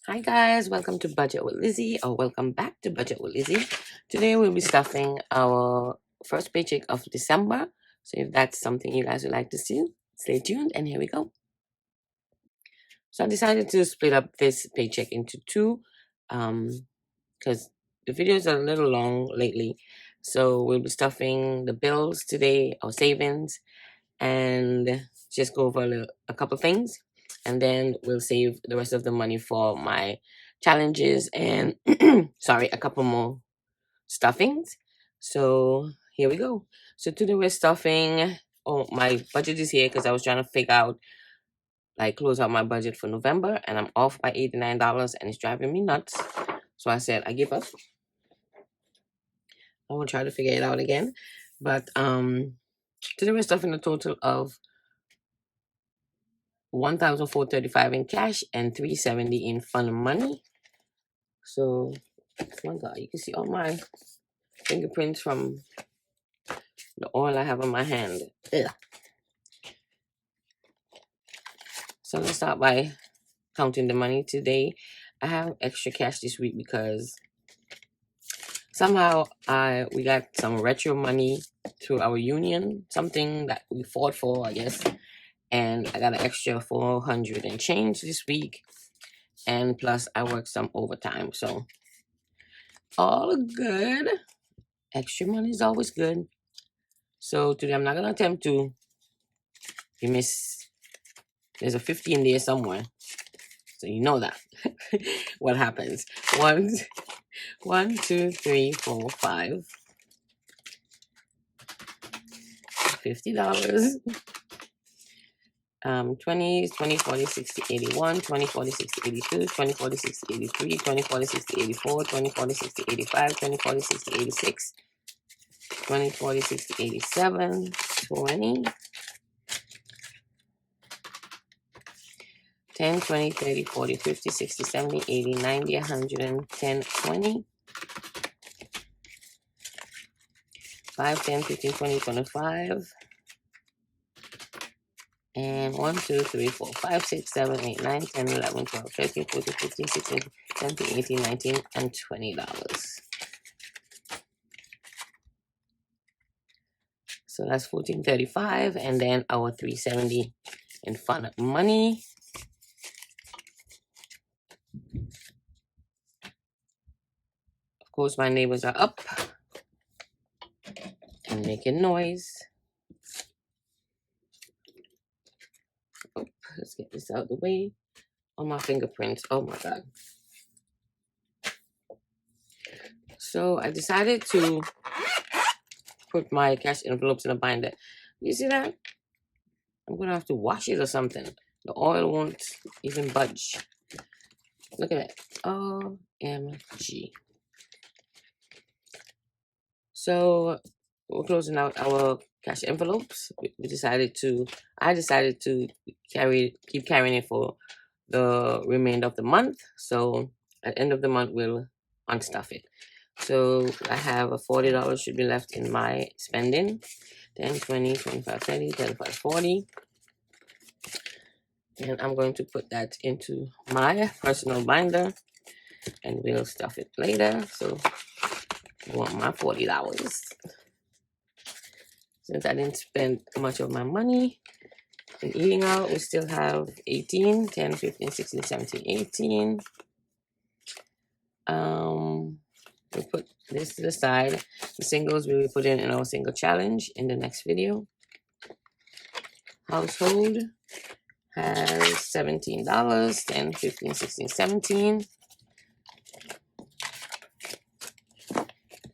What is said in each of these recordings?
Hi guys, welcome to Budget with Lizzy, or welcome back to Budget with Lizzy. Today we'll be stuffing our first paycheck of December. So if that's something you guys would like to see, stay tuned and here we go. So I decided to split up this paycheck into two because the videos are a little long lately. So we'll be stuffing the bills today, our savings, and just go over a couple things, and then we'll save the rest of the money for my challenges and sorry, a couple more stuffings. So here we go. So today we're stuffing. Oh, my budget is here because I was trying to figure out, like, close out my budget for November, and I'm off by $89 and it's driving me nuts. So I said I give up. I will try to figure it out again. But today we're stuffing a total of $1,435 in cash and $370 in fun money. So, oh my God, you can see all my fingerprints from the oil I have on my hand. Ugh. So let's start by counting the money today. I have extra cash this week because somehow we got some retro money through our union, something that we fought for, I guess. And I got an extra 400 and change this week. And plus I worked some overtime. So all good. Extra money is always good. So today I'm not going to attempt to, you miss, there's a 50 in there somewhere. So you know that. What happens? One, 2, 3, 4, 5. $50. 20, 40, 60, 81, 20, 40, 60, 82, 20, 40, 60, 83, 20, 40, 60, 84, 20, 40, 60, 85, 20, 40, 60, 86, 20, 40, 60, 87, 20, 10, 20, 30, 40, 50, 60, 70, 80, 90, 110, 20, 5, 10, 15, 20, 25, and 1, 2, 3, 4, 5, 6, 7, 8, 9, 10, 11, 12, 13, 14, 15, 16, 17, 18, 19, and $20. So that's $14.35, and then our $370 in fun money. Of course, my neighbors are up and making noise. Oh, let's get this out of the way. On my fingerprints. Oh my God. So I decided to put my cash envelopes in a binder. You see that? I'm gonna have to wash it or something. The oil won't even budge. Look at that. OMG. So we're closing out our cash envelopes. I decided to keep carrying it for the remainder of the month. So at the end of the month, we'll unstuff it. So I have a $40 should be left in my spending. 10, 20, 25, 30, 35, 40. And I'm going to put that into my personal binder and we'll stuff it later. So I want my $40. Since I didn't spend much of my money in eating out, we still have 18, 10, 15, 16, 17, 18. We'll put this to the side. The singles we will put in our single challenge in the next video. Household has $17, 10, 15, 16, 17.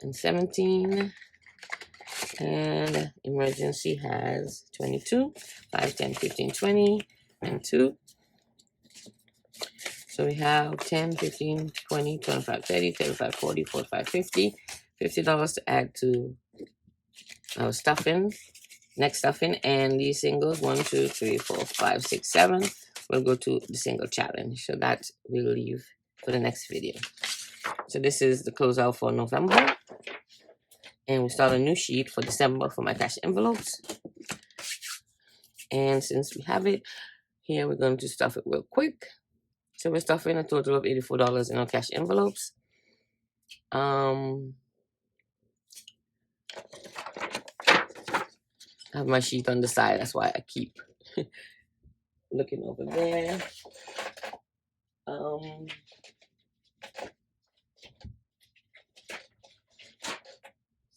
And 17. And emergency has 22, 5, 10, 15, 20, and 2. So we have 10, 15, 20, 25, 30, 35, 40, 45, 50. $50 to add to our stuffing, next stuffing, and these singles, 1, 2, 3, 4, 5, 6, 7, will go to the single challenge. So that we'll leave for the next video. So this is the closeout for November. And we start a new sheet for December for my cash envelopes. And since we have it here, we're going to stuff it real quick. So we're stuffing a total of $84 in our cash envelopes. I have my sheet on the side, that's why I keep looking over there.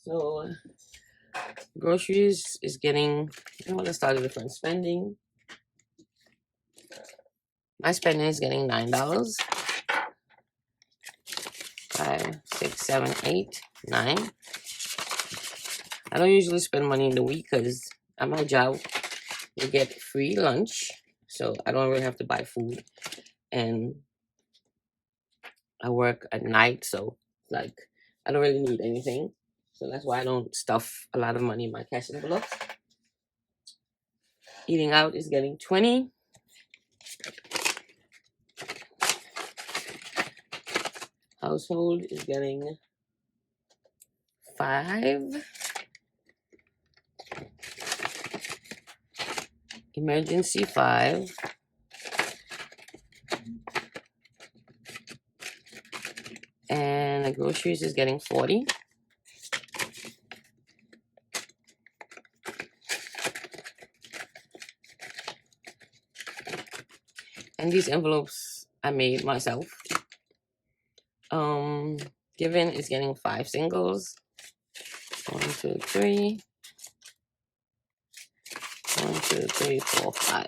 So groceries is getting, I want to start a different spending. My spending is getting $9. 5, 6, 7, 8, 9. I don't usually spend money in the week because at my job we get free lunch, so I don't really have to buy food, and I work at night, so like I don't really need anything, so that's why I don't stuff a lot of money in my cash envelopes. Eating out is getting 20. Household is getting 5. Emergency 5. And the groceries is getting 40. And these envelopes I made myself. Given is getting 5 singles. 1, 2, 3. 1, 2, 3, 4, 5.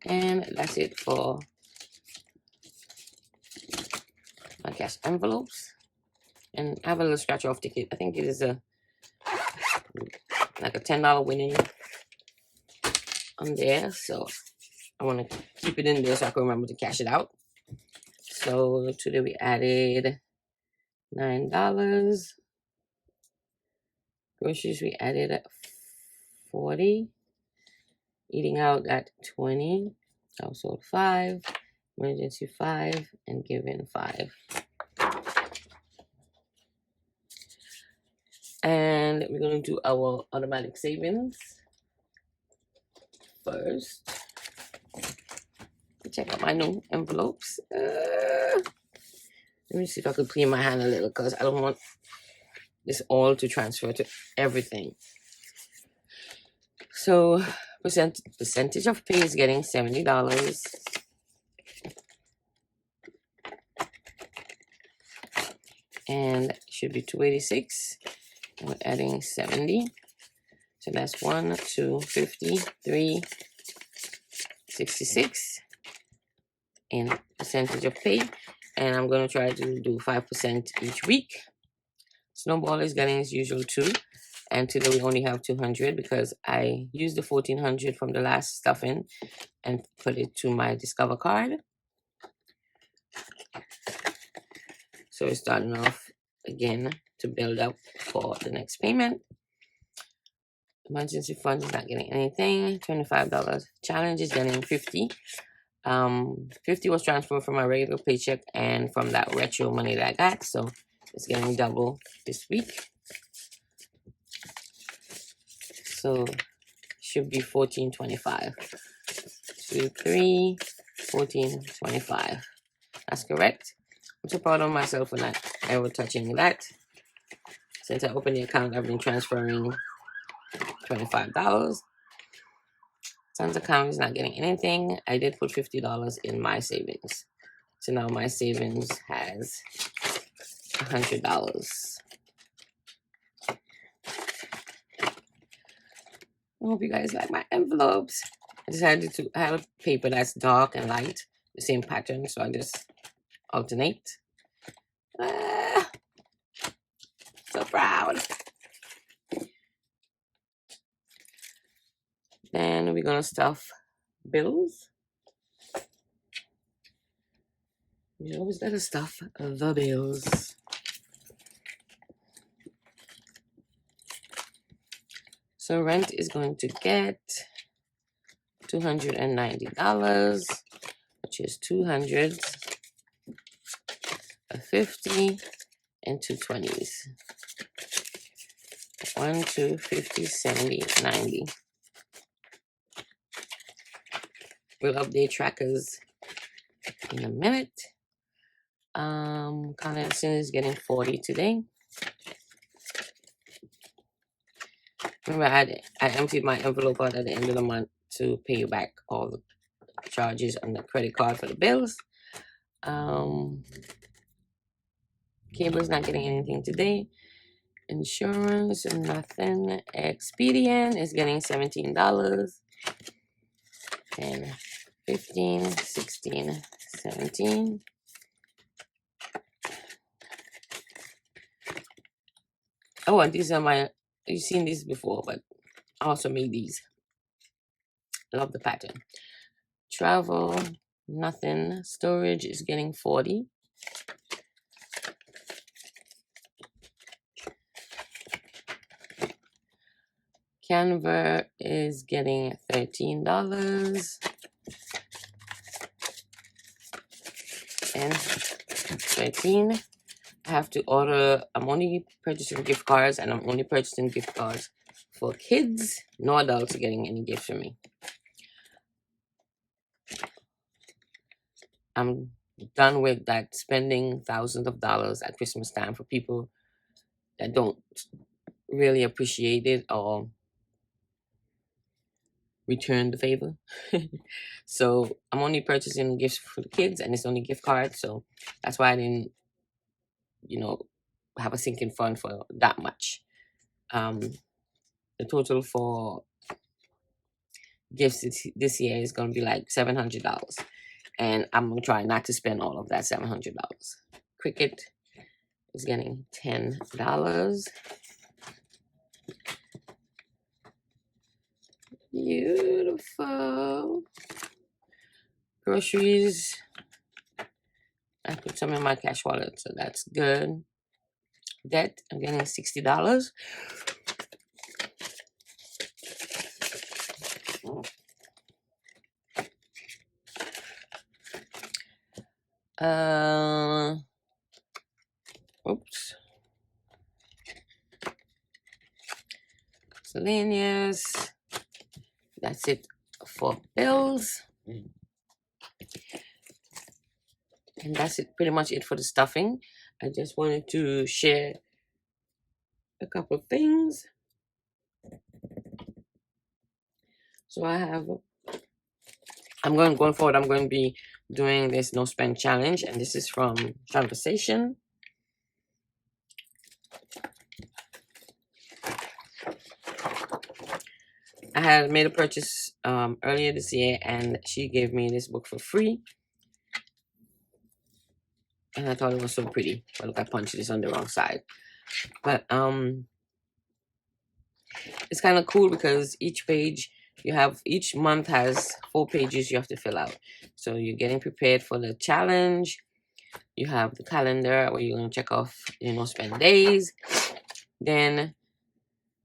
And that's it for my cash envelopes. And I have a little scratch off ticket. I think it is like a $10 winning on there. So I want to keep it in there so I can remember to cash it out. So today we added $9. Groceries we added at 40. Eating out at 20. Household 5. Emergency 5. And giving 5. And we're going to do our automatic savings first. Check out my new envelopes. Let me see if I could clean my hand a little because I don't want this all to transfer to everything. So percentage of pay is getting $70. And it should be $286. We're adding 70. So that's 1, 2, 50, 3, 66 in percentage of pay. And I'm going to try to do 5% each week. Snowball is getting its usual 2. And today we only have 200 because I used the 1400 from the last stuffing and put it to my Discover card. So it's starting off again to build up for the next payment. Emergency fund is not getting anything. $25 challenge is getting 50. 50 was transferred from my regular paycheck and from that retro money that I got, so it's getting double this week. So should be $14.25. 2, 3, $14.25. That's correct. I'm so proud of myself for not ever touching that. Since I opened the account, I've been transferring $25. Son's account is not getting anything. I did put $50 in my savings. So now my savings has $100. I hope you guys like my envelopes. I decided to have a paper that's dark and light, the same pattern, so I just alternate. So proud. Then we're gonna stuff bills. We always gotta stuff the bills. So rent is going to get $290, which is 200s, a 50, and 2 20s. 1, 2, 50, 70, 90. We'll update trackers in a minute. Condensation is getting 40 today. Remember, I emptied my envelope out at the end of the month to pay back all the charges on the credit card for the bills. Cable's not getting anything today. Insurance, nothing. Expedient is getting $17. 10, 15, 16, 17. Oh, and these are my, you've seen these before, but I also made these. Love the pattern. Travel, nothing. Storage is getting 40. Canva is getting $13 and 13. I have to order. I'm only purchasing gift cards, and I'm only purchasing gift cards for kids. No adults are getting any gift from me. I'm done with that spending thousands of dollars at Christmas time for people that don't really appreciate it or return the favor. So I'm only purchasing gifts for the kids, and it's only gift cards. So that's why I didn't, have a sinking fund for that much. The total for gifts this year is going to be like $700, and I'm going to try not to spend all of that $700. Cricket is getting $10. Beautiful. Groceries, I put some in my cash wallet, so that's good. Debt, I'm getting $60. Oops. Miscellaneous. That's it for bills. And that's it, pretty much it for the stuffing. I just wanted to share a couple of things. So going forward, I'm going to be doing this no spend challenge, and this is from Shonversation. I had made a purchase earlier this year, and she gave me this book for free. And I thought it was so pretty. But look, I punched this on the wrong side. But it's kind of cool because each month has 4 pages you have to fill out. So you're getting prepared for the challenge. You have the calendar where you're going to check off, spend days. Then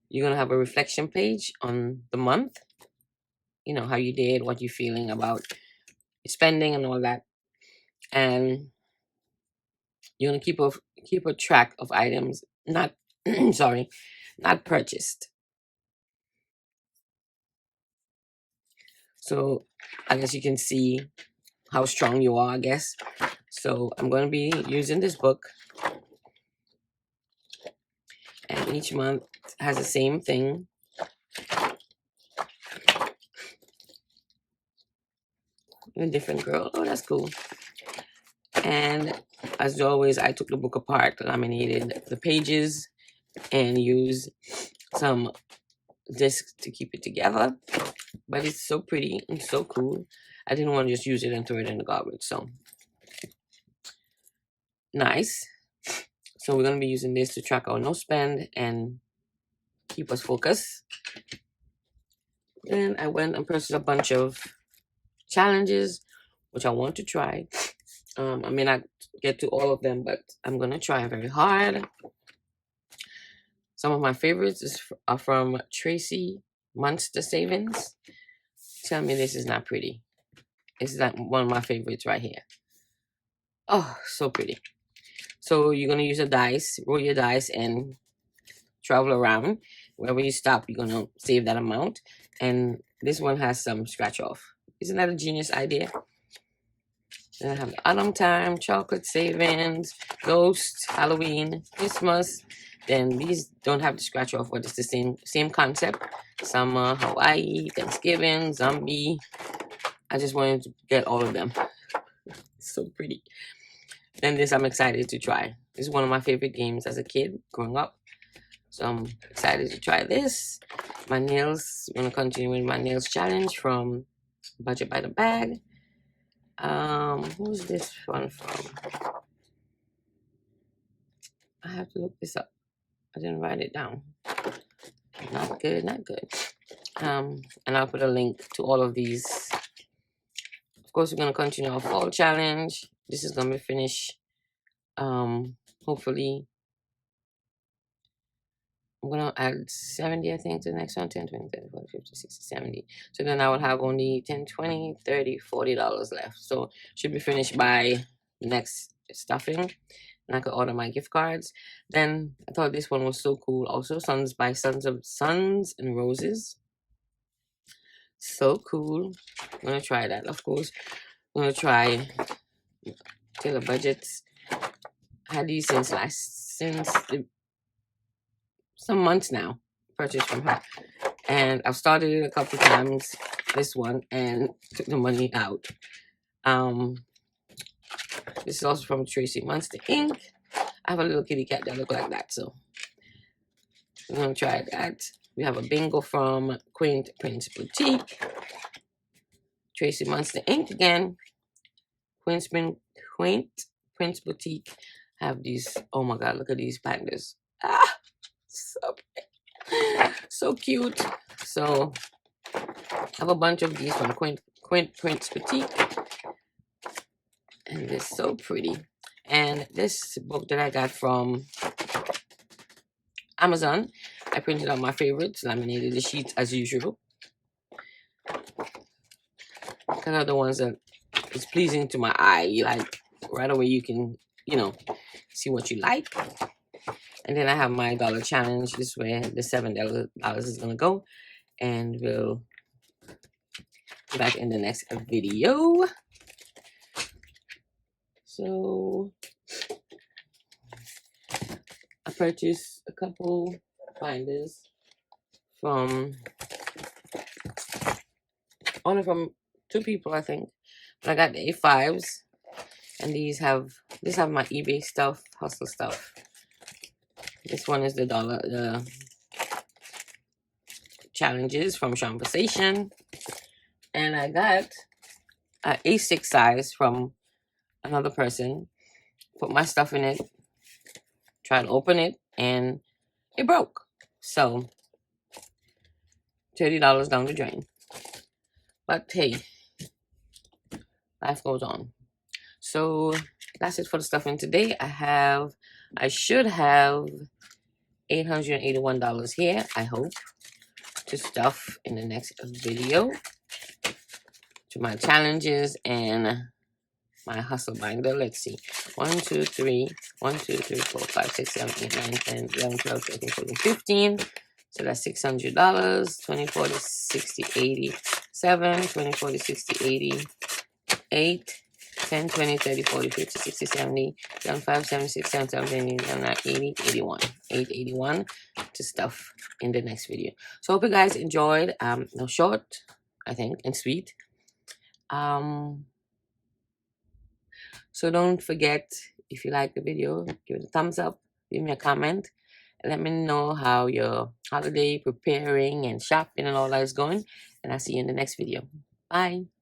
you're going to have a reflection page on the month. How you did, what you're feeling about spending and all that. And you're going to keep a track of items not not purchased. So I guess you can see how strong you are, I guess. So I'm going to be using this book. And each month has the same thing. A different girl. Oh, that's cool. And as always, I took the book apart, laminated the pages, and used some discs to keep it together. But it's so pretty and so cool. I didn't want to just use it and throw it in the garbage. So nice. So we're going to be using this to track our no spend and keep us focused. Then I went and purchased a bunch of challenges, which I want to try. I may not get to all of them, but I'm going to try very hard. Some of my favorites are from Tracy Monster Savings. Tell me this is not pretty. This is like one of my favorites right here. Oh, so pretty. So you're going to use a dice, roll your dice, and travel around. Wherever you stop, you're gonna save that amount. And this one has some scratch off. Isn't that a genius idea? Then I have the autumn time, chocolate savings, ghost, Halloween, Christmas. Then these don't have the scratch off, but it's the same concept. Summer, Hawaii, Thanksgiving, zombie. I just wanted to get all of them. It's so pretty. Then this I'm excited to try. This is one of my favorite games as a kid growing up. So I'm excited to try this. My nails, I'm gonna continue with my nails challenge from Budget by the Bag. Who's this one from? I have to look this up. I didn't write it down. Not good, not good. And I'll put a link to all of these. Of course, we're gonna continue our fall challenge. This is gonna be finished. Hopefully, I'm gonna add 70, I think, to the next one. 10, 20, 30, 40, 50, 60, 70. So then I will have only 10, 20, 30, $40 left. So should be finished by next stuffing. And I could order my gift cards. Then I thought this one was so cool. Also, Sons by Sons and Roses. So cool. I'm gonna try that, of course. I'm gonna try Taylorbudgets. I had these since some months now. Purchased from her. And I've started it a couple times, this one, and took the money out. This is also from Tracy Monster Inc. I have a little kitty cat that look like that, so I'm gonna try that. We have a bingo from Quaintprintbotique. Tracy Monster Inc. again. Quaintprintbotique have these. Oh my god, look at these pandas. Ah, so cute. So I have a bunch of these from Quaintprintbotique. And it's so pretty. And this book that I got from Amazon, I printed out my favorites, laminated the sheets as usual. Kind of the ones that is pleasing to my eye. You like right away you can, see what you like. And then I have my dollar challenge. This way the $7 is gonna go. And we'll be back in the next video. So I purchased a couple binders from only from 2 people, I think. But I got the A5s, and these have my eBay stuff, hustle stuff. This one is the challenges from Shonversation, and I got a A6 size from another person. Put my stuff in it, tried to open it, and it broke. So $30 down the drain. But hey, life goes on. So that's it for the stuffing today. I should have $881 here, I hope, to stuff in the next video, to my challenges and my hustle binder. Let's see. 1, 2, 3, 4, 5, 6, 7, 8, 9, 10, 11, 12, 13, 14, 15. So that's $600. 20, 40, 60, 80, 7, 20, 40, 60, 80, 8, 10, 20, 30, 40, 50, 60, 70, 75, 76, 77, 80, 80, 81. 881 to stuff in the next video. So hope you guys enjoyed. No short, I think, and sweet. So don't forget, if you like the video, give it a thumbs up, leave me a comment, and let me know how your holiday preparing and shopping and all that is going. And I'll see you in the next video. Bye.